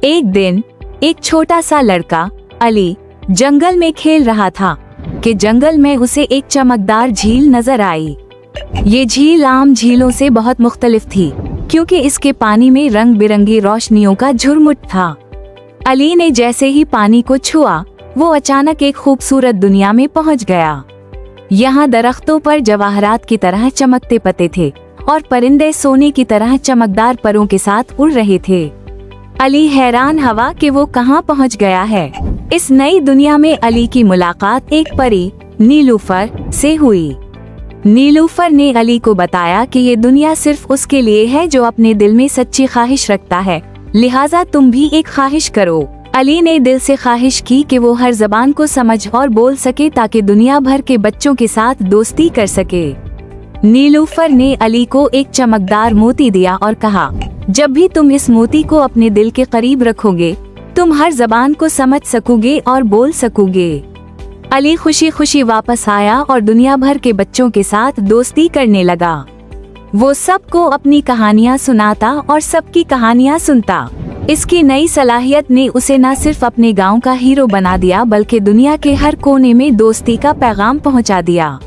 एक दिन एक छोटा सा लड़का अली जंगल में खेल रहा था कि जंगल में उसे एक चमकदार झील नजर आई। ये झील आम झीलों से बहुत मुख्तलिफ थी क्योंकि इसके पानी में रंग बिरंगी रोशनियों का झुरमुट था। अली ने जैसे ही पानी को छुआ वो अचानक एक खूबसूरत दुनिया में पहुंच गया। यहाँ दरख्तों पर जवाहरात की तरह चमकते पत्ते थे और परिंदे सोने की तरह चमकदार परों के साथ उड़ रहे थे। अली हैरान हुआ कि वो कहाँ पहुँच गया है। इस नई दुनिया में अली की मुलाकात एक परी नीलूफर से हुई। नीलूफर ने अली को बताया कि ये दुनिया सिर्फ उसके लिए है जो अपने दिल में सच्ची ख्वाहिश रखता है, लिहाजा तुम भी एक ख्वाहिश करो। अली ने दिल से ख्वाहिश की कि वो हर ज़बान को समझ और बोल सके ताकि दुनिया भर के बच्चों के साथ दोस्ती कर सके। नीलूफर ने अली को एक चमकदार मोती दिया और कहा, जब भी तुम इस मोती को अपने दिल के करीब रखोगे तुम हर ज़बान को समझ सकोगे और बोल सकोगे। अली खुशी खुशी वापस आया और दुनिया भर के बच्चों के साथ दोस्ती करने लगा। वो सबको अपनी कहानियाँ सुनाता और सबकी कहानियाँ सुनता। इसकी नई सलाहियत ने उसे न सिर्फ अपने गांव का हीरो बना दिया बल्कि दुनिया के हर कोने में दोस्ती का पैगाम पहुंचा दिया।